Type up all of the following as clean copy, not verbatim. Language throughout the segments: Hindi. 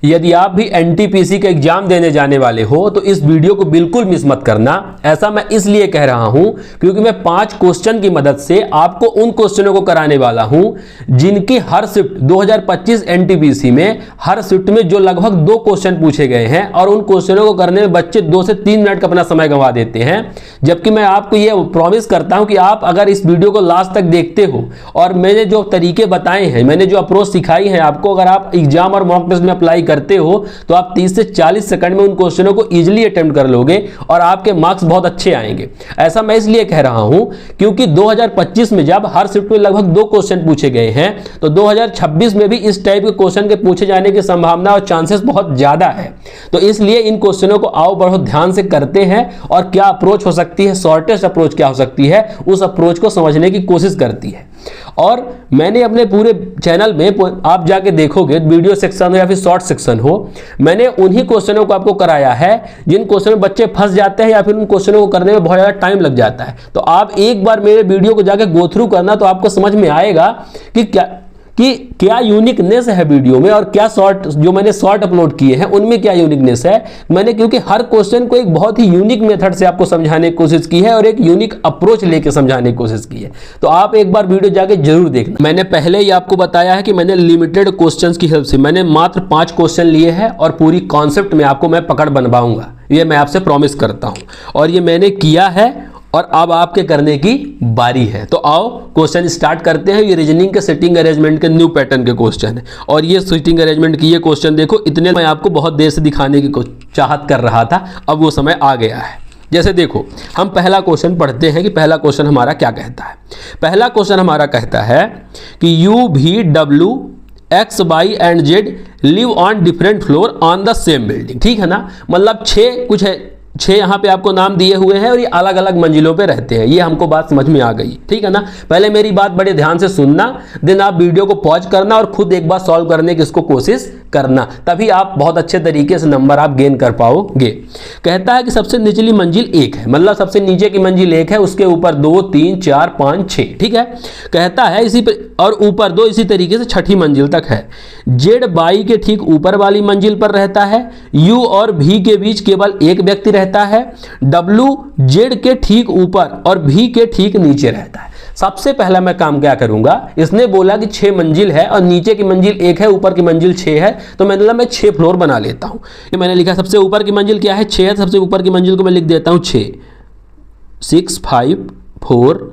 यदि आप भी एनटीपीसी का एग्जाम देने जाने वाले हो तो इस वीडियो को बिल्कुल मिस मत करना। ऐसा मैं इसलिए कह रहा हूं क्योंकि मैं 5 क्वेश्चन की मदद से आपको उन क्वेश्चनों को कराने वाला हूं जिनकी हर शिफ्ट 2025 एनटीपीसी में हर शिफ्ट में जो लगभग 2 क्वेश्चन पूछे गए हैं और उन क्वेश्चनों को करने में बच्चे 2 से 3 मिनट का अपना समय गंवा देते हैं। जबकि मैं आपको यह प्रॉमिस करता हूं कि आप अगर इस वीडियो को लास्ट तक देखते हो और मैंने जो तरीके बताए हैं, मैंने जो अप्रोच सिखाई है आपको, अगर आप एग्जाम और मॉक टेस्ट में अप्लाई करते हो तो आप 30 से 40 सेकंड में उन क्वेश्चनों को इजीली अटेम्प्ट कर लोगे और आपके मार्क्स बहुत अच्छे आएंगे। ऐसा मैं इसलिए कह रहा हूं क्योंकि 2025 में जब हर शिफ्ट में लगभग 2 क्वेश्चन पूछे गए हैं तो 2026 में भी इस टाइप के क्वेश्चन के पूछे जाने की संभावना और चांसेस बहुत ज्यादा है। तो इसलिए इन क्वेश्चनों को आओ बढ़ो ध्यान से करते हैं और क्या अप्रोच हो सकती है, शॉर्टेस्ट अप्रोच क्या हो सकती है, उस अप्रोच को समझने की कोशिश करती है। और मैंने अपने पूरे चैनल में, आप जाके देखोगे वीडियो सेक्शन हो या फिर शॉर्ट सेक्शन हो, मैंने उन्हीं क्वेश्चनों को आपको कराया है जिन क्वेश्चनों में बच्चे फंस जाते हैं या फिर उन क्वेश्चनों को करने में बहुत ज़्यादा टाइम लग जाता है। तो आप एक बार मेरे वीडियो को जाके गो थ्रू करना तो आपको समझ में आएगा कि क्या यूनिकनेस है वीडियो में और क्या शॉर्ट जो मैंने शॉर्ट अपलोड किए हैं उनमें क्या यूनिकनेस है। मैंने क्योंकि हर क्वेश्चन को एक बहुत ही यूनिक मेथड से आपको समझाने की कोशिश की है और एक यूनिक अप्रोच लेके समझाने की कोशिश की है। तो आप एक बार वीडियो जाके जरूर देखना। मैंने पहले ही आपको बताया है कि मैंने लिमिटेड क्वेश्चन की हेल्प से मैंने मात्र 5 क्वेश्चन लिए हैं और पूरी कॉन्सेप्ट में आपको मैं पकड़ बनवाऊंगा, ये मैं आपसे प्रॉमिस करता हूं और ये मैंने किया है और अब आपके करने की बारी है। तो आओ क्वेश्चन स्टार्ट करते हैं। ये रीजनिंग के सिटिंग अरेंजमेंट के न्यू पैटर्न के क्वेश्चन है और ये सिटिंग अरेंजमेंट की ये क्वेश्चन देखो, इतने मैं आपको बहुत देर से दिखाने की चाहत कर रहा था, अब वो समय आ गया है। जैसे देखो, हम पहला क्वेश्चन पढ़ते हैं कि पहला क्वेश्चन हमारा क्या कहता है। पहला क्वेश्चन हमारा कहता है कि U V W X Y and Z live on different floor on the same building. ठीक है ना, मतलब 6 यहाँ पे आपको नाम दिए हुए हैं और ये अलग अलग मंजिलों पे रहते हैं। ये हमको बात समझ में आ गई, ठीक है ना। पहले मेरी बात बड़े ध्यान से सुनना, देन आप वीडियो को पॉज करना और खुद एक बार सॉल्व करने की इसको कोशिश करना, तभी आप बहुत अच्छे तरीके से नंबर आप गेन कर पाओगे। कहता है कि सबसे निचली मंजिल 1 है, मतलब सबसे नीचे की मंजिल 1 है, उसके ऊपर 2 3 4 5 6, ठीक है। कहता है इसी पर और ऊपर 2, इसी तरीके से 6ठी मंजिल तक है। जेड बाई के ठीक ऊपर वाली मंजिल पर रहता है। यू और भी के बीच केवल एक व्यक्ति रहता है। डब्ल्यू जेड के ठीक ऊपर और भी के ठीक नीचे रहता है। सबसे पहला मैं काम क्या करूंगा, इसने बोला कि 6 मंजिल है और नीचे की मंजिल 1 है, ऊपर की मंजिल 6 है, तो मैं 6 फ्लोर बना लेता हूं। ये मैंने लिखा सबसे ऊपर की मंजिल क्या है, 6 है, सबसे ऊपर की मंजिल को मैं लिख देता हूं 6 6 5 4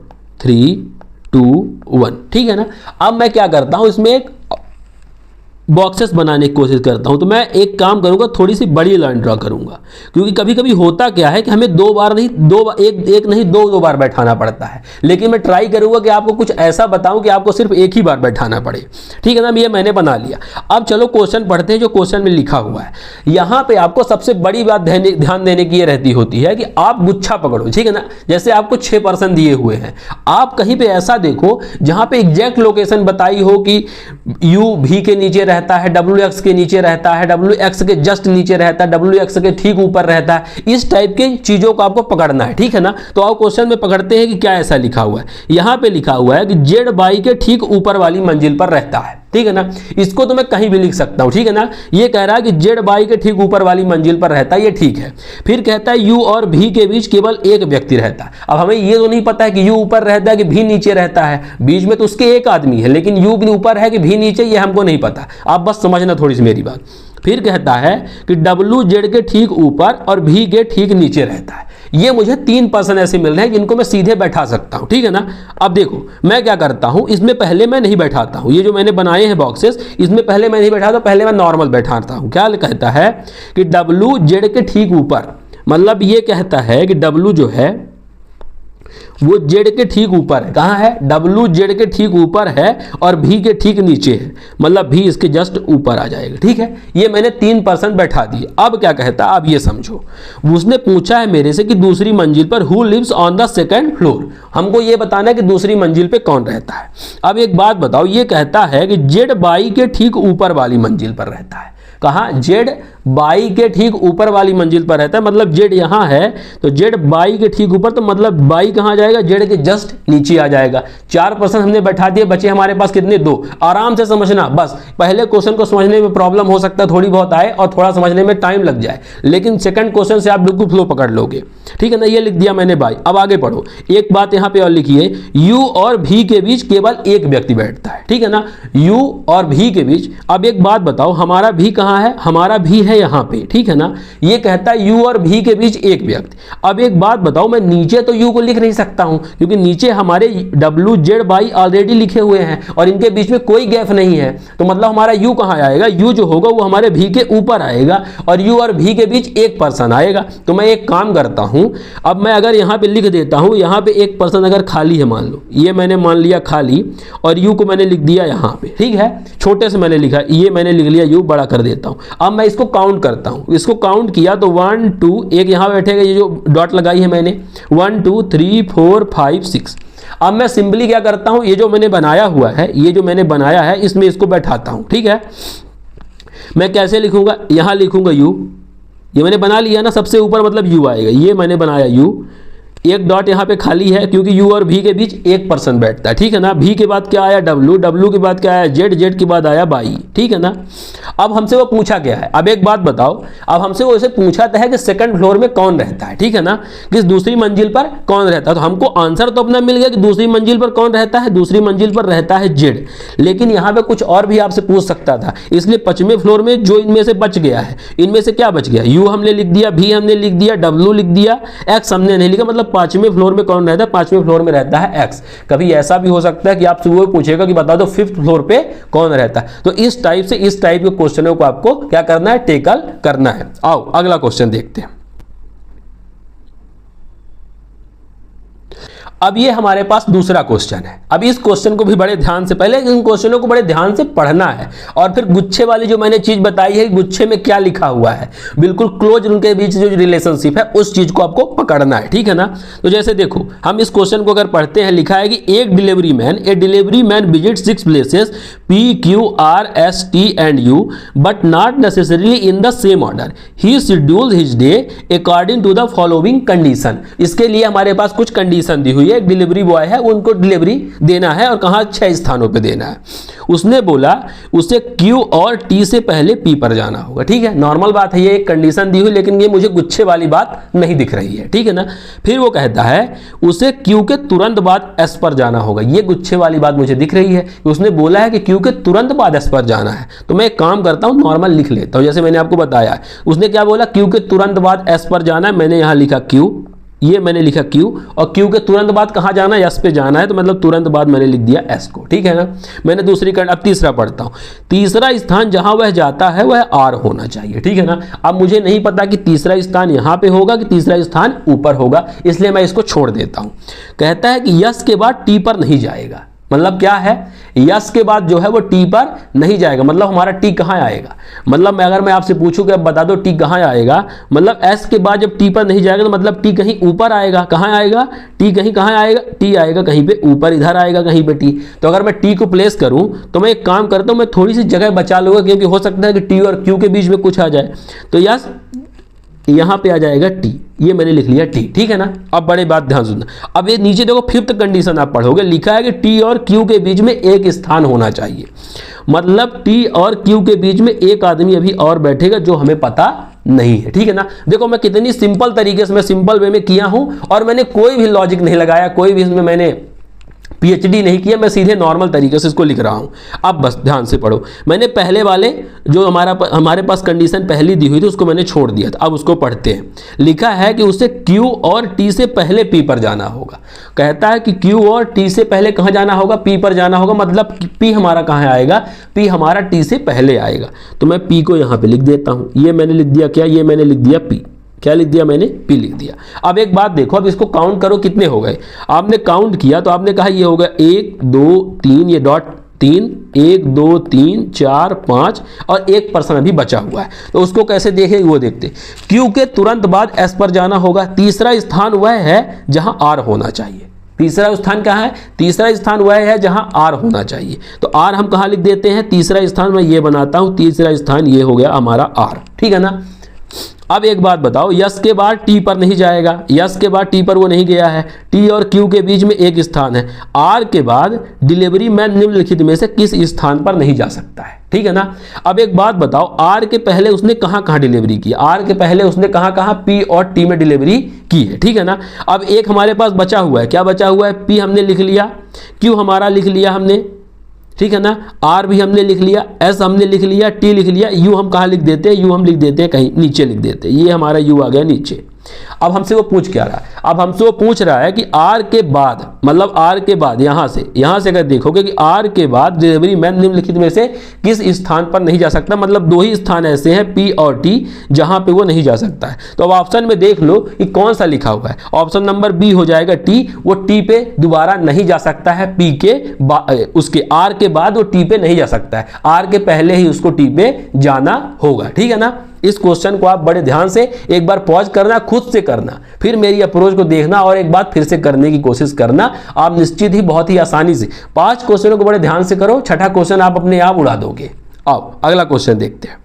3 2 1, ठीक है ना। अब मैं क्या करता हूं, इसमें एक बॉक्सेस बनाने की कोशिश करता हूं। तो मैं एक काम करूंगा, थोड़ी सी बड़ी लाइन ड्रॉ करूंगा, क्योंकि कभी कभी होता क्या है कि हमें 2 बार नहीं, एक नहीं 2 बार बैठाना पड़ता है। लेकिन मैं ट्राई करूंगा कि आपको कुछ ऐसा बताऊं कि आपको सिर्फ एक ही बार बैठाना पड़े, ठीक है ना। ये मैंने बना लिया। अब चलो क्वेश्चन पढ़ते हैं जो क्वेश्चन में लिखा हुआ है। यहां पर आपको सबसे बड़ी बात ध्यान देने की यह रहती होती है कि आप गुच्छा पकड़ो, ठीक है ना। जैसे आपको 6% दिए हुए हैं, आप कहीं पर ऐसा देखो जहां पर एग्जैक्ट लोकेशन बताई हो कि यू भी के नीचे रहता है, डब्ल्यू एक्स के नीचे रहता है, डब्ल्यू एक्स के जस्ट नीचे रहता है, डब्ल्यू एक्स के ठीक ऊपर रहता है। इस टाइप की चीजों को आपको पकड़ना है, ठीक है ना। तो आओ क्वेश्चन में पकड़ते हैं कि क्या ऐसा लिखा हुआ है। यहां पे लिखा हुआ है कि जेड बाई के ठीक ऊपर वाली मंजिल पर रहता है, ठीक है ना। इसको तो मैं कहीं भी लिख सकता हूं, ठीक है ना। ये कह रहा है कि जेड बाई के ठीक ऊपर वाली मंजिल पर रहता है, ये ठीक है। फिर कहता है यू और भी के बीच केवल एक व्यक्ति रहता है। अब हमें ये तो नहीं पता है कि यू ऊपर रहता है कि भी नीचे रहता है, बीच में तो उसके एक आदमी है, लेकिन यू भी ऊपर है कि भी नीचे, ये हमको नहीं पता। आप बस समझना थोड़ी सी मेरी बात। फिर कहता है कि डब्ल्यू जेड के ठीक ऊपर और भी के ठीक नीचे रहता है। ये मुझे 3% ऐसे मिल रहे हैं जिनको मैं सीधे बैठा सकता हूं, ठीक है ना। अब देखो मैं क्या करता हूं, इसमें पहले मैं नहीं बैठाता हूं। ये जो मैंने बनाए हैं बॉक्सेस, इसमें पहले मैं नहीं बैठाता, पहले मैं नॉर्मल बैठाता हूं। क्या कहता है कि डब्ल्यू जेड के ठीक ऊपर, मतलब ये कहता है कि डब्ल्यू जो है वो जेड के ठीक ऊपर है। कहां है, डब्ल्यू जेड के ठीक ऊपर है और भी के ठीक नीचे है, मतलब भी इसके जस्ट ऊपर आ जाएगा, ठीक है। ये मैंने 3% बैठा दिए। अब क्या कहता है, अब ये समझो, उसने पूछा है मेरे से कि दूसरी मंजिल पर who lives on the second floor. हमको ये बताना है कि दूसरी मंजिल पे कौन रहता है। अब एक बात बताओ, ये कहता है कि जेड बाई के ठीक ऊपर वाली मंजिल पर रहता है। कहाँ, जेड बाई के ठीक ऊपर वाली मंजिल पर रहता है, मतलब जेड यहाँ है तो जेड बाई के ठीक ऊपर, तो मतलब बाई कहाँ जाएगा, जेड के जस्ट नीचे आ जाएगा। 4% हमने बैठा दिए, बचे हमारे पास कितने, 2। आराम से समझना, बस पहले क्वेश्चन को समझने में प्रॉब्लम हो सकता है थोड़ी बहुत आए और थोड़ा समझने में टाइम लग जाए, लेकिन सेकंड क्वेश्चन से आप बिल्कुल फ्लो पकड़ लोगे, ठीक है ना। ये लिख दिया मैंने बाई। अब आगे पढ़ो, एक बात यहाँ पे और लिखिए, यू और भी के बीच केवल एक व्यक्ति बैठता है, ठीक है ना, यू और भी के बीच। अब एक बात बताओ, हमारा भी कहाँ है, हमारा भी है यहाँ पे, ठीक है ना। ये कहता है यू और भी के बीच एक व्यक्ति। अब एक बात बताओ, मैं नीचे तो यू को लिख नहीं सकता हूं क्योंकि नीचे हमारे डब्ल्यू जेड बाई ऑलरेडी लिखे हुए हैं और इनके बीच में कोई गैप नहीं है, तो मतलब हमारा यू कहाँ आएगा, यू जो होगा वो हमारे भी के ऊपर आएगा और यू और भी के बीच एक पर्सन आएगा। तो मैं एक काम करता हूं, अब मैं अगर यहाँ पे लिख देता हूं, यहाँ पे एक पर्सन अगर खाली है, मान लो ये मैंने मान लिया खाली और यू को मैंने लिख दिया यहाँ पे, ठीक है, छोटे से मैंने लिखा, ये मैंने लिख लिया, यू बड़ा कर देता हूं। अब मैं इसको काउंट करता हूं, इसको काउंट किया तो 1 2, एक यहाँ बैठेगा, ये जो डॉट लगाई है मैंने, 1 2 3 4 5 6। अब मैं सिंपली क्या करता हूं, ये जो मैंने बनाया हुआ है, ये जो मैंने बनाया है इसमें इसको बैठाता हूं, ठीक है। मैं कैसे लिखूंगा, यहां लिखूंगा यू, ये मैंने बना लिया ना, सबसे ऊपर मतलब यू आएगा, ये मैंने बनाया यू, एक डॉट यहाँ पे खाली है क्योंकि यू और भी के बीच एक पर्सन बैठता है, ठीक है ना। भी के बाद क्या आया डब्ल्यू, डब्ल्यू के बाद क्या आया जेड, जेड के बाद आया बाई, ठीक है ना। अब हमसे वो पूछा क्या है, अब एक बात बताओ, अब हमसे वो ऐसे पूछा है कि सेकंड फ्लोर में कौन रहता है, ठीक है ना, किस दूसरी मंजिल पर कौन रहता है। तो हमको आंसर तो अपना मिल गया कि दूसरी मंजिल पर कौन रहता है, दूसरी मंजिल पर रहता है जेड, लेकिन यहाँ पे कुछ और भी आपसे पूछ सकता था, इसलिए 5वें फ्लोर में जो इनमें से बच गया है, इनमें से क्या बच गया, यू हमने लिख दिया, भी हमने लिख दिया, डब्ल्यू लिख दिया, एक्स हमने नहीं लिखा, मतलब 5वें फ्लोर में कौन रहता है, 5वें फ्लोर में रहता है एक्स। कभी ऐसा भी हो सकता है कि आपसे वो पूछेगा कि बता दो 5th फ्लोर पे कौन रहता है। तो इस टाइप से इस टाइप के क्वेश्चनों को आपको क्या करना है, टेकल करना है। आओ अगला क्वेश्चन देखते हैं। अब ये हमारे पास दूसरा क्वेश्चन है। अब इस क्वेश्चन को भी बड़े ध्यान से, पहले इन क्वेश्चनों को बड़े ध्यान से पढ़ना है और फिर गुच्छे वाली जो मैंने चीज बताई है, गुच्छे में क्या लिखा हुआ है, बिल्कुल क्लोज उनके बीच जो रिलेशनशिप है उस चीज को आपको पकड़ना है, ठीक है ना। तो जैसे देखो, हम इस क्वेश्चन को अगर पढ़ते हैं, लिखा है कि एक delivery man visit 6 places P Q R S T and U but not necessarily in the same order. He schedules his day according to the following condition. इसके लिए हमारे पास कुछ कंडीशन दी हुई है। एक डिलीवरी बॉय है, उनको डिलीवरी देना है और कहाँ, 6 स्थानों पे देना है। उसने बोला उसे Q और T से पहले P पर जाना होगा, ठीक है, नॉर्मल बात है, ये एक कंडीशन दी हुई, लेकिन ये मुझे गुच्छे वाली बात नहीं दिख रही है, ठीक है ना। फिर वो कहता है उसे Q के तुरंत बाद S पर जाना होगा, ये गुच्छे वाली बात मुझे दिख रही है, उसने बोला है कि Q के तुरंत बाद S पर जाना है। तो मैं एक काम करता हूं, नॉर्मल लिख लेता हूं, जैसे मैंने आपको बताया, उसने क्या बोला, Q के तुरंत बाद S पर जाना है, मैंने यहां लिखा Q, ये मैंने लिखा Q, और Q के तुरंत बाद कहां जाना है, S पे जाना है, तो मतलब तुरंत बाद मैंने लिख दिया S को, ठीक है ना। मैंने दूसरी अब तीसरा पढ़ता हूं, तीसरा स्थान जहां वह जाता है वह R होना चाहिए, ठीक है ना। अब मुझे नहीं पता कि तीसरा स्थान यहां पे होगा कि तीसरा स्थान ऊपर होगा, इसलिए मैं इसको छोड़ देता हूं। कहता है कि यस के बाद T पर नहीं जाएगा, मतलब क्या है, यस के बाद जो है वो टी पर नहीं जाएगा, मतलब हमारा टी कहाँ आएगा, मतलब अगर मैं आपसे पूछूं कि अब बता दो टी कहाँ आएगा, मतलब एस के बाद जब टी पर नहीं जाएगा तो मतलब टी कहीं ऊपर आएगा, कहाँ आएगा, टी कहीं कहाँ आएगा, टी आएगा कहीं पे ऊपर, इधर आएगा कहीं पे टी। तो अगर मैं टी को प्लेस करूं तो मैं एक काम करता हूं, मैं थोड़ी सी जगह बचा लूंगा क्योंकि हो सकता है कि टी और क्यू के बीच में कुछ आ जाए, तो यस यहां पे आ जाएगा टी, ये मैंने लिख लिया टी, ठीक है ना। अब बड़े बात ध्यान सुनना, अब ये नीचे देखो 5th कंडीशन आप पढ़ोगे, लिखा है कि टी और क्यू के बीच में एक स्थान होना चाहिए, मतलब टी और क्यू के बीच में एक आदमी अभी और बैठेगा जो हमें पता नहीं है, ठीक है ना। देखो मैं कितनी सिंपल तरीके से, मैं सिंपल वे में किया हूं और मैंने कोई भी लॉजिक नहीं लगाया, कोई भी इसमें मैंने PhD नहीं किया, मैं सीधे नॉर्मल तरीके से इसको लिख रहा हूं। अब बस ध्यान से पढ़ो, मैंने पहले वाले जो हमारे पास कंडीशन पहली दी हुई थी उसको मैंने छोड़ दिया था, अब उसको पढ़ते हैं। लिखा है कि उसे Q और T से पहले P पर जाना होगा, कहता है कि Q और T से पहले कहां जाना होगा, P पर जाना होगा, मतलब P हमारा कहां आएगा, P हमारा T से पहले आएगा। तो मैं P को यहां पे लिख देता हूं, ये मैंने लिख दिया क्या, ये मैंने लिख दिया P, क्या लिख दिया मैंने, P लिख दिया। अब एक बात देखो, अब इसको काउंट करो कितने हो गए, आपने काउंट किया तो आपने कहा ये होगा 1 2 3, ये डॉट 3, 1 2 3 4 5 और एक पर्सन अभी बचा हुआ है, तो उसको कैसे देखें वो देखते। Q के तुरंत बाद S पर जाना होगा, तीसरा स्थान वह है जहां R होना चाहिए, तीसरा स्थान कहाँ है? तीसरा स्थान वह है जहां आर होना चाहिए। तो आर हम कहाँ लिख देते हैं? तीसरा स्थान मैं ये बनाता हूं, तीसरा स्थान ये हो गया हमारा आर, ठीक है ना। अब एक बात बताओ, यस के बाद टी पर नहीं जाएगा, यस के बाद टी पर वो नहीं गया है, टी और क्यू के बीच में एक स्थान है। आर के बाद डिलीवरी मैन निम्नलिखित में से किस स्थान पर नहीं जा सकता है, ठीक है ना। अब एक बात बताओ, आर के पहले उसने कहां कहां डिलीवरी की? आर के पहले उसने कहां कहां पी और टी में डिलीवरी की है, ठीक है ना। अब एक हमारे पास बचा हुआ है, क्या बचा हुआ है? पी हमने लिख लिया, क्यू हमारा लिख लिया हमने, ठीक है ना। आर भी हमने लिख लिया, एस हमने लिख लिया, टी लिख लिया, यू हम कहाँ लिख देते हैं? यू हम लिख देते हैं कहीं नीचे लिख देते हैं, ये हमारा यू आ गया नीचे। अब हमसे वो पूछ क्या रहा है? अब हमसे वो पूछ रहा है कि आर के बाद, मतलब आर के बाद यहां से अगर देखोगे कि आर के बाद डिलीवरी मैन निम्नलिखित में से किस स्थान पर नहीं जा सकता, मतलब दो ही स्थान ऐसे हैं पी और टी जहां पे वो नहीं जा सकता है। तो अब ऑप्शन में देख लो कि कौन सा लिखा हुआ है। ऑप्शन नंबर बी हो जाएगा टी, वो टी पे दोबारा नहीं जा सकता है, पी के उसके आर के बाद वो टी पे नहीं जा सकता है, आर के पहले ही उसको टी पे जाना होगा, ठीक है ना। इस क्वेश्चन को आप बड़े ध्यान से एक बार पॉज करना, खुद से करना, फिर मेरी अप्रोच को देखना और एक बार फिर से करने की कोशिश करना। आप निश्चित ही बहुत ही आसानी से 5 क्वेश्चनों को बड़े ध्यान से करो, छठा क्वेश्चन आप अपने आप उड़ा दोगे। आओ अगला क्वेश्चन देखते हैं।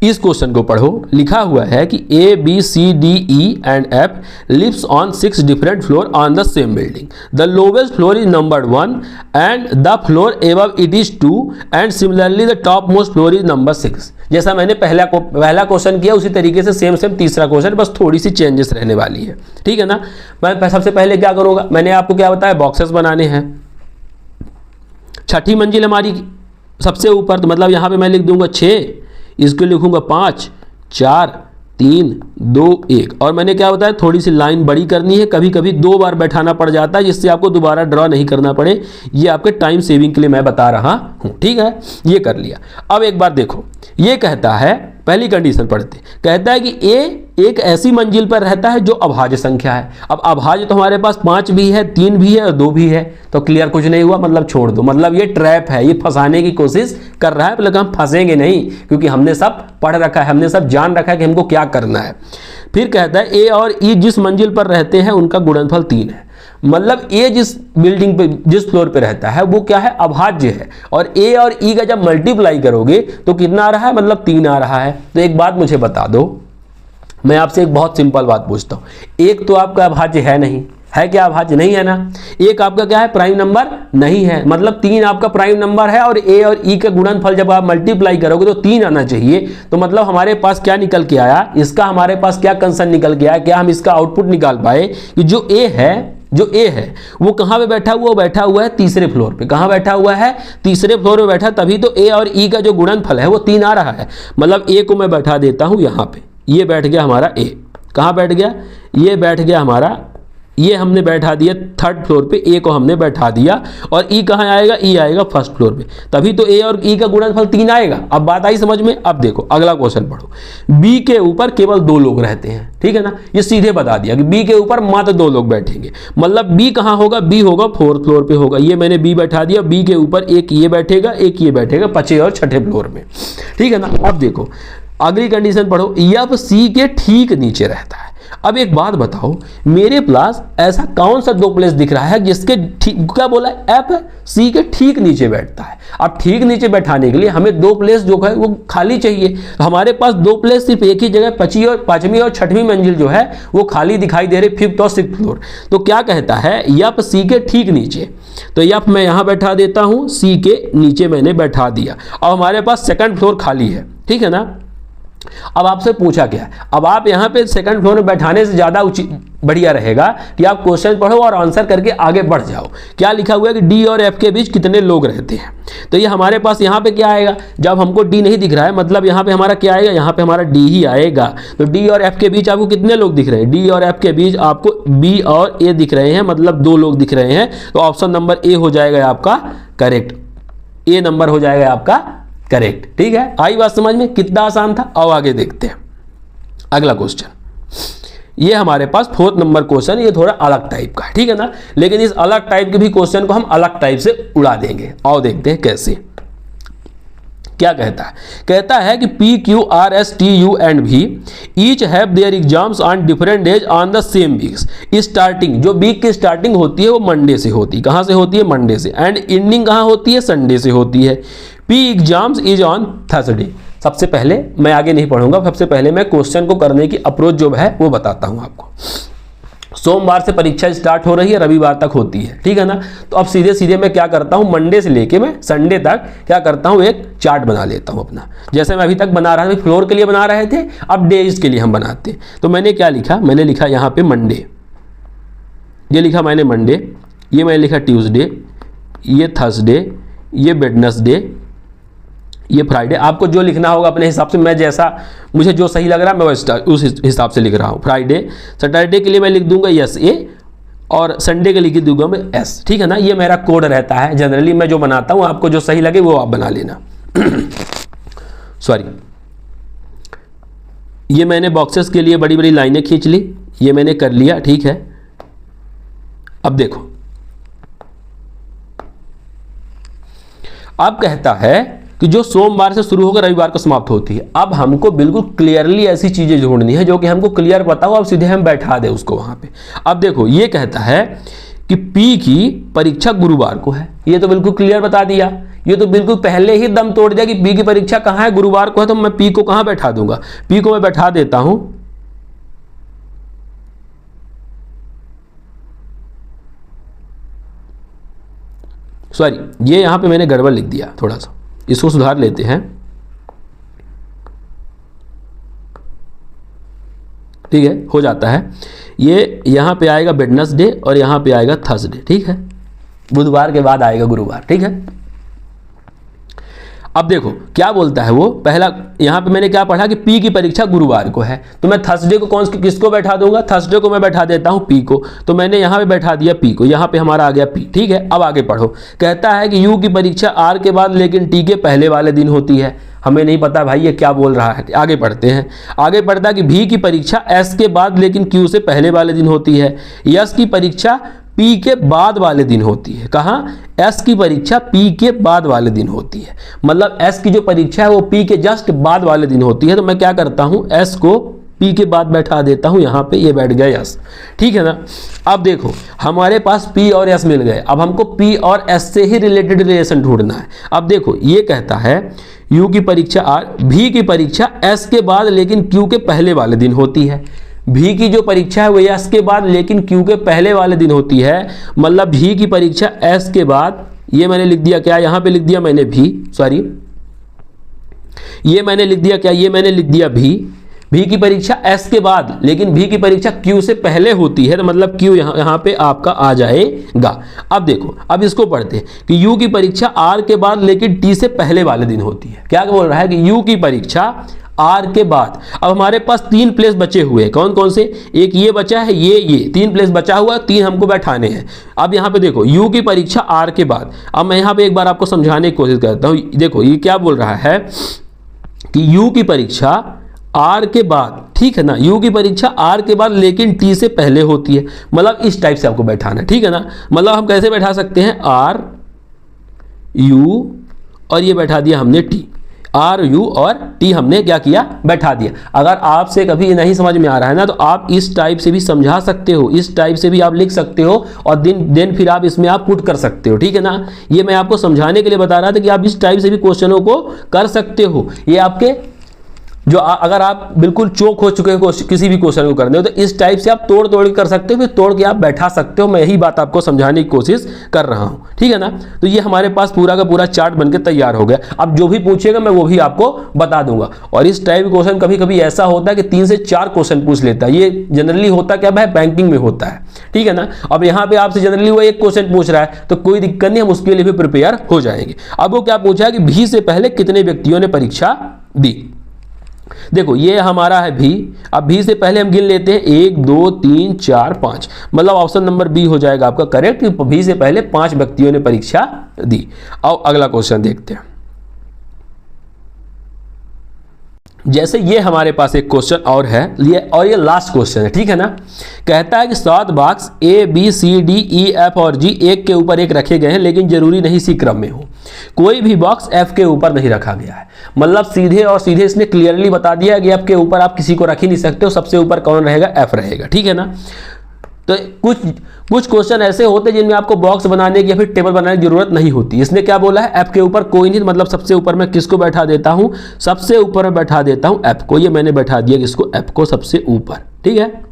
इस क्वेश्चन को पढ़ो, लिखा हुआ है कि A B C D E and F lives on 6 different floor on the same building. The lowest floor is numbered 1 and the floor above it is 2 and similarly the topmost floor is number 6। जैसा मैंने पहला क्वेश्चन किया उसी तरीके से सेम तीसरा क्वेश्चन, बस थोड़ी सी चेंजेस रहने वाली है, ठीक है ना। मैं सबसे पहले क्या करूँगा, मैंने आपको क्या बताया, बॉक्सेस बनाने हैं। छठी मंजिल हमारी सबसे ऊपर, तो मतलब यहाँ पे मैं लिख दूंगा 6, इसको लिखूंगा 5 4 3 2 1। और मैंने क्या बताया, थोड़ी सी लाइन बड़ी करनी है, कभी कभी 2 बार बैठाना पड़ जाता है जिससे आपको दोबारा ड्रॉ नहीं करना पड़े। ये आपके टाइम सेविंग के लिए मैं बता रहा हूं, ठीक है। ये कर लिया। अब एक बार देखो, ये कहता है, पहली कंडीशन पढ़ते, कहता है कि ए एक ऐसी मंजिल पर रहता है जो अभाज्य संख्या है। अब अभाज्य तो हमारे पास 5 भी है, 3 भी है और 2 भी है, तो क्लियर कुछ नहीं हुआ, मतलब छोड़ दो, मतलब ये ट्रैप है, ये फंसाने की कोशिश कर रहा है, लेकिन हम फंसेंगे नहीं क्योंकि हमने सब पढ़ रखा है, हमने सब जान रखा है कि हमको क्या करना है। फिर कहता है ए और ई जिस मंजिल पर रहते हैं उनका गुणनफल 3 है। मतलब ए जिस बिल्डिंग पे, जिस फ्लोर पे रहता है वो क्या है, अभाज्य है, और ए और ई का जब मल्टीप्लाई करोगे तो कितना आ रहा है, मतलब 3 आ रहा है। तो एक बात मुझे बता दो, मैं आपसे एक बहुत सिंपल बात पूछता हूं, एक तो आपका अभाज्य है नहीं, है क्या, अभाज्य नहीं है ना। एक आपका क्या है, प्राइम नंबर नहीं है, मतलब 3 आपका प्राइम नंबर है, और ए और ई का गुणनफल जब आप मल्टीप्लाई करोगे तो 3 आना चाहिए। तो मतलब हमारे पास क्या निकल के आया, इसका हमारे पास क्या कंसर्न निकल के आया, क्या हम इसका आउटपुट निकाल पाए कि जो ए है वो कहाँ पे बैठा हुआ, बैठा हुआ है तीसरे फ्लोर पे। कहाँ बैठा हुआ है, तीसरे फ्लोर पे बैठा, तभी तो ए और ई का जो गुणनफल है वो 3 आ रहा है। मतलब ए को मैं बैठा देता हूं यहाँ पे, ये बैठ गया हमारा ए, कहाँ बैठ गया, ये बैठ गया हमारा, ये हमने बैठा दिया 3rd फ्लोर पे, ए को हमने बैठा दिया, और ई कहाँ आएगा, ई आएगा 1st फ्लोर पे, तभी तो ए और ई का गुणनफल 3 आएगा। अब बात आई समझ में। अब देखो अगला क्वेश्चन पढ़ो, बी के ऊपर केवल 2 लोग रहते हैं, ठीक है ना। ये सीधे बता दिया कि बी के ऊपर मात्र 2 लोग बैठेंगे, मतलब बी कहाँ होगा, बी होगा 4th फ्लोर पे होगा। ये मैंने बी बैठा दिया, बी के ऊपर एक ये बैठेगा, एक ये बैठेगा 5वें और 6ठे फ्लोर में, ठीक है ना। अब देखो अगली कंडीशन पढ़ो, एफ सी के ठीक नीचे रहता है। अब एक बात बताओ, मेरे पास ऐसा कौन सा 2 प्लेस दिख रहा है जिसके क्या बोला, एफ सी के ठीक नीचे बैठता है। अब ठीक नीचे बैठाने के लिए हमें 2 प्लेस जो है वो खाली चाहिए, तो हमारे पास 2 प्लेस सिर्फ एक ही जगह 5वीं और 6वीं मंजिल जो है वो खाली दिखाई दे रही, 5th और 6th फ्लोर। तो क्या कहता है, एफ सी के ठीक नीचे, तो एफ मैं यहां बैठा देता हूं, सी के नीचे मैंने बैठा दिया, और हमारे पास 2nd फ्लोर खाली है, ठीक है ना। अब आपसे पूछा क्या है, अब आप यहाँ पे 2nd फ्लोर में बैठाने से ज़्यादा बढ़िया रहेगा कि आप क्वेश्चन पढ़ो और आंसर करके आगे बढ़ जाओ। क्या लिखा हुआ है कि डी और एफ के बीच कितने लोग रहते हैं, तो ये हमारे पास यहाँ पे क्या आएगा, जब हमको डी नहीं दिख रहा है मतलब यहाँ पे हमारा क्या आएगा, यहाँ पे हमारा डी ही आएगा। तो डी और एफ के बीच आपको कितने लोग दिख रहे हैं, डी और एफ के बीच आपको बी और ए दिख रहे हैं, मतलब 2 लोग दिख रहे हैं। तो ऑप्शन नंबर ए हो जाएगा आपका करेक्ट, ए नंबर हो जाएगा आपका करेक्ट, ठीक है। आई बात समझ में, कितना आसान था। अब आगे देखते हैं अगला क्वेश्चन, ये हमारे पास 4th नंबर क्वेश्चन, ये थोड़ा अलग टाइप का है, ठीक है ना। लेकिन इस अलग टाइप के भी क्वेश्चन को हम अलग टाइप से उड़ा देंगे। आओ देखते हैं कैसे। क्या कहता है कि P, Q, R, S, T, U and V each have their exams on different days on the same weeks. Starting, जो वीक की स्टार्टिंग होती है वो मंडे से होती है। कहाँ से होती है? मंडे से। एंड एंडिंग कहाँ होती है? संडे से होती है। P exams is on Thursday. सबसे पहले मैं आगे नहीं पढ़ूंगा, सबसे पहले मैं क्वेश्चन को करने की अप्रोच जो है वो बताता हूं आपको। सोमवार से परीक्षा स्टार्ट हो रही है, रविवार तक होती है, ठीक है ना। तो अब सीधे सीधे मैं क्या करता हूं, मंडे से लेके मैं संडे तक क्या करता हूं, एक चार्ट बना लेता हूं अपना। जैसे मैं अभी तक बना रहा था, फ्लोर के लिए बना रहे थे, अब डेज के लिए हम बनाते हैं। तो मैंने क्या लिखा, मैंने लिखा यहाँ पे मंडे, ये लिखा मैंने मंडे, ये मैंने लिखा ट्यूसडे, ये थर्सडे, ये वेडनेसडे, ये फ्राइडे। आपको जो लिखना होगा अपने हिसाब से, मैं जैसा मुझे जो सही लग रहा है मैं उस हिसाब से लिख रहा हूँ। फ्राइडे, सैटरडे के लिए मैं लिख दूंगा यस ए, और संडे के लिख दूंगा मैं एस, ठीक है ना। ये मेरा कोड रहता है जनरली, मैं जो बनाता हूँ, आपको जो सही लगे वो आप बना लेना। सॉरी, ये मैंने बॉक्सेस के लिए बड़ी बड़ी लाइनें खींच ली, ये मैंने कर लिया, ठीक है। अब देखो, अब कहता है कि जो सोमवार से शुरू होकर रविवार को समाप्त होती है। अब हमको बिल्कुल क्लियरली ऐसी चीजें ढूंढनी है जो कि हमको क्लियर पता हो, अब सीधे हम बैठा दें उसको वहां पे। अब देखो, ये कहता है कि P की परीक्षा गुरुवार को है, ये तो बिल्कुल क्लियर बता दिया, ये तो बिल्कुल पहले ही दम तोड़ दिया कि P की परीक्षा कहाँ है, गुरुवार को है। तो मैं P को कहाँ बैठा दूंगा, P को मैं बैठा देता हूं सॉरी, ये यहां पे मैंने गड़बड़ लिख दिया, थोड़ा सा इसको सुधार लेते हैं, ठीक है, हो जाता है। ये यहां पे आएगा वेडनेसडे और यहां पे आएगा थर्सडे, ठीक है। बुधवार के बाद आएगा गुरुवार, ठीक है। अब देखो क्या बोलता है वो, पहला यहां पे मैंने क्या पढ़ा कि P की परीक्षा गुरुवार को है, तो मैं थर्सडे को किसको बैठा दूंगा, थर्सडे को मैं बैठा देता हूं P को। तो मैंने यहां पे बैठा दिया P को, यहां पे हमारा आ गया P, ठीक है। अब आगे पढ़ो, कहता है कि U की परीक्षा R के बाद लेकिन T के पहले वाले दिन होती है। हमें नहीं पता भाई ये क्या बोल रहा है, आगे पढ़ते हैं। आगे पढ़ता है कि V की परीक्षा S के बाद लेकिन Q से पहले वाले दिन होती है। S की परीक्षा P के बाद वाले दिन होती है। कहाँ? S की परीक्षा P के बाद वाले दिन होती है, मतलब S की जो परीक्षा है वो P के जस्ट बाद वाले दिन होती है। तो मैं क्या करता हूँ, S को P के बाद बैठा देता हूँ, यहाँ पे ये बैठ गया S, ठीक है ना। अब देखो हमारे पास P और S मिल गए, अब हमको P और S से ही रिलेटेड रिलेशन ढूंढना है। अब देखो ये कहता है U की परीक्षा R, V की परीक्षा S के बाद लेकिन Q के पहले वाले दिन होती है। V की जो परीक्षा है वो S के बाद लेकिन Q के पहले वाले दिन होती है, मतलब V की परीक्षा S के बाद, ये मैंने लिख दिया क्या, यहाँ पे लिख दिया मैंने V, सॉरी ये मैंने लिख दिया क्या, ये मैंने लिख दिया V की परीक्षा S के बाद लेकिन V की परीक्षा Q से पहले होती है, तो मतलब Q यहाँ पे आपका आ जाएगा। अब देखो, अब इसको पढ़ते हैं कि U की परीक्षा R के बाद लेकिन T से पहले वाले दिन होती है। क्या बोल रहा है कि U की परीक्षा R के बाद। अब हमारे पास 3 प्लेस बचे हुए हैं, कौन कौन से, एक ये बचा है, ये 3 प्लेस बचा हुआ, 3 हमको बैठाने हैं। अब यहाँ पे देखो U की परीक्षा R के बाद, अब मैं यहाँ पे एक बार आपको समझाने की कोशिश करता हूँ। देखो ये क्या बोल रहा है कि U की परीक्षा R के बाद, ठीक है ना, U की परीक्षा R के बाद लेकिन T से पहले होती है, मतलब इस टाइप से आपको बैठाना है, ठीक है ना। मतलब हम कैसे बैठा सकते हैं, R U और ये बैठा दिया हमने T, R U और T हमने क्या किया, बैठा दिया। अगर आपसे कभी नहीं समझ में आ रहा है ना, तो आप इस टाइप से भी समझा सकते हो, इस टाइप से भी आप लिख सकते हो, और दिन फिर आप इसमें आप पुट कर सकते हो, ठीक है ना। ये मैं आपको समझाने के लिए बता रहा था कि आप इस टाइप से भी क्वेश्चनों को कर सकते हो। ये आपके जो अगर आप बिल्कुल चौक हो चुके हो किसी भी क्वेश्चन को करने हो, तो इस टाइप से आप तोड़ तोड़ के कर सकते हो, फिर तोड़ के आप बैठा सकते हो। मैं यही बात आपको समझाने की कोशिश कर रहा हूं, ठीक है ना। तो ये हमारे पास पूरा का पूरा चार्ट बनके तैयार हो गया। अब जो भी पूछेगा मैं वो भी आपको बता दूंगा। और इस टाइप के क्वेश्चन कभी कभी ऐसा होता है कि 3 से 4 क्वेश्चन पूछ लेता है। ये जनरली होता क्या है, बैंकिंग में होता है, ठीक है ना। अब यहाँ पे आपसे जनरली वो एक क्वेश्चन पूछ रहा है, तो कोई दिक्कत नहीं, हम उसके लिए भी प्रिपेयर हो जाएंगे। अब वो क्या पूछा है कि V से पहले कितने व्यक्तियों ने परीक्षा दी। देखो ये हमारा है V, अब V से पहले हम गिन लेते हैं 1 2 3 4 5, मतलब ऑप्शन नंबर बी हो जाएगा आपका करेक्ट। V से पहले 5 व्यक्तियों ने परीक्षा दी। अब अगला क्वेश्चन देखते हैं। जैसे ये हमारे पास एक क्वेश्चन और है, ये लास्ट क्वेश्चन है, ठीक है ना। कहता है कि 7 box A B C D E F और G एक के ऊपर एक रखे गए हैं, लेकिन जरूरी नहीं इसी क्रम में हो। कोई भी बॉक्स F के ऊपर नहीं रखा गया है। मतलब सीधे और सीधे इसने क्लियरली बता दिया है कि F के ऊपर आप किसी को रख ही नहीं सकते हो, सबसे ऊपर कौन रहेगा, F रहेगा, ठीक है ना। तो कुछ क्वेश्चन ऐसे होते हैं जिनमें आपको बॉक्स बनाने की या फिर टेबल बनाने की जरूरत नहीं होती। इसने क्या बोला है, F के ऊपर कोई नहीं, मतलब सबसे ऊपर मैं किसको बैठा देता हूं, सबसे ऊपर मैं बैठा देता हूं F को। ये मैंने बैठा दिया किसको, F को सबसे ऊपर, ठीक है।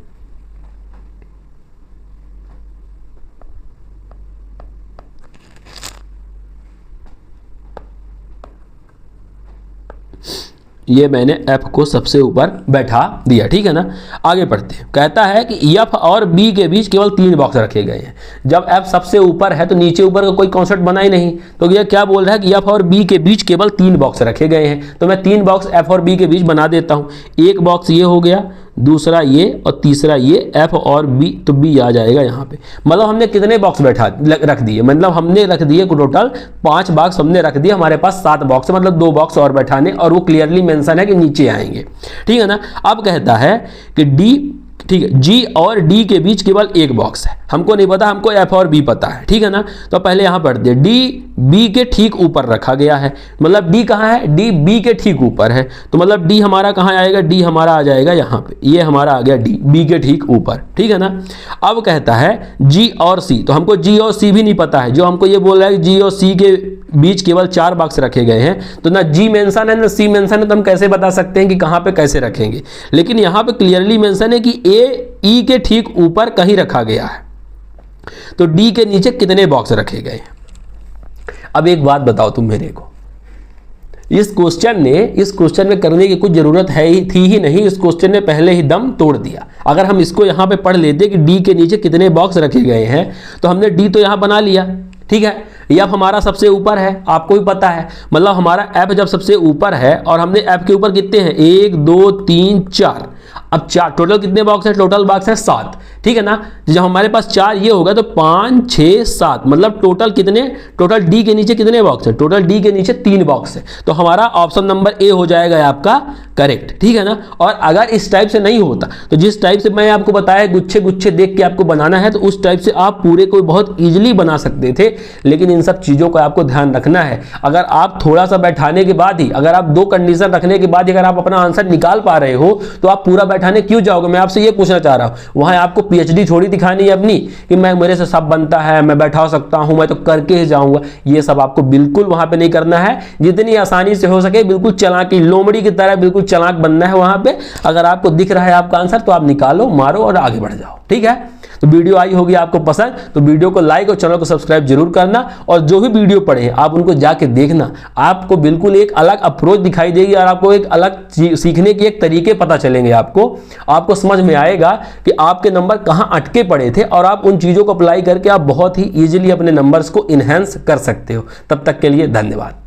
ये मैंने F को सबसे ऊपर बैठा दिया, ठीक है ना। आगे बढ़ते हैं। कहता है कि F और B के बीच केवल 3 बॉक्स रखे गए हैं। जब F सबसे ऊपर है तो नीचे ऊपर का कोई कॉन्सेप्ट बना ही नहीं, तो ये क्या बोल रहा है कि F और B के बीच केवल 3 बॉक्स रखे गए हैं। तो मैं 3 बॉक्स F और B के बीच बना देता हूँ। एक बॉक्स ये हो गया, दूसरा ये और तीसरा ये, F और B, तो B आ जाएगा यहाँ पे। मतलब हमने कितने बॉक्स रख दिए, मतलब हमने रख दिए टोटल 5 बॉक्स हमने रख दिए। हमारे पास 7 बॉक्स, मतलब 2 बॉक्स और बैठाने, और वो क्लियरली मेंशन है कि नीचे आएंगे, ठीक है ना। अब कहता है कि D, ठीक है, G और D के बीच केवल एक बॉक्स है। हमको नहीं पता, हमको F और B पता है, ठीक है ना। तो पहले यहां पढ़ते हैं, D B के ठीक ऊपर रखा गया है। मतलब D कहां है, D B के ठीक ऊपर है। तो मतलब D हमारा कहां आएगा, D हमारा आ जाएगा यहां पे, ये हमारा आ गया D B के ठीक ऊपर, ठीक है ना। अब कहता है G और C, तो हमको G और C भी नहीं पता है। जो हमको ये बोल रहा है G और C के बीच केवल 4 बॉक्स रखे गए हैं, तो ना G मेंशन है ना C मेंशन है, तो हम कैसे बता सकते हैं कि कहां पे कैसे रखेंगे। लेकिन यहां पे क्लियरली मेंशन है कि A E के ठीक ऊपर कहीं रखा गया है। तो D के नीचे कितने बॉक्स रखे गए हैं। अब एक बात बताओ तुम मेरे को, इस क्वेश्चन में करने की कुछ जरूरत थी ही नहीं। इस क्वेश्चन ने पहले ही दम तोड़ दिया। अगर हम इसको यहां पे पढ़ लेते कि D के नीचे कितने बॉक्स रखे गए हैं, तो हमने D तो यहां बना लिया, ठीक है। F हमारा सबसे ऊपर है, आपको भी पता है। मतलब हमारा F जब सबसे ऊपर है और हमने F के ऊपर कितने हैं, 1 2 3 4, अब 4 टोटल कितने बॉक्स है, टोटल बॉक्स है 7, ठीक है ना। जब हमारे पास 4 ये होगा तो 5 6 7, मतलब टोटल कितने, टोटल D के नीचे कितने बॉक्स है, टोटल D के नीचे 3 बॉक्स है। तो हमारा ऑप्शन नंबर A हो जाएगा आपका करेक्ट, ठीक है ना। और अगर इस टाइप से नहीं होता, तो जिस टाइप से मैं आपको बताया गुच्छे गुच्छे देख के आपको बनाना है, तो उस टाइप से आप पूरे को बहुत ईजिली बना सकते थे। लेकिन इन सब चीजों का आपको ध्यान रखना है। अगर आप थोड़ा सा बैठाने के बाद ही, अगर आप 2 कंडीशन रखने के बाद अगर आप अपना आंसर निकाल पा रहे हो, तो आप पूरा बैठाने क्यों जाओगे। मैं आपसे ये पूछना चाह रहा हूं, वहां आपको PhD थोड़ी दिखानी है अपनी कि मैं, मेरे से सब बनता है, मैं बैठा सकता हूं, मैं तो करके ही जाऊंगा। ये सब आपको बिल्कुल वहां पे नहीं करना है। जितनी आसानी से हो सके बिल्कुल चालाकी, लोमड़ी की तरह बिल्कुल चालाक बनना है वहां पे। अगर आपको दिख रहा है आपका आंसर, तो आप निकालो, मारो और आगे बढ़ जाओ, ठीक है। तो वीडियो आई होगी आपको पसंद, तो वीडियो को लाइक और चैनल को सब्सक्राइब जरूर करना। और जो भी वीडियो पढ़े आप उनको जाके देखना, आपको बिल्कुल एक अलग अप्रोच दिखाई देगी और आपको एक अलग सीखने के एक तरीके पता चलेंगे। आपको समझ में आएगा कि आपके नंबर कहाँ अटके पड़े थे, और आप उन चीज़ों को अप्लाई करके आप बहुत ही ईजिली अपने नंबर्स को इन्हेंस कर सकते हो। तब तक के लिए धन्यवाद।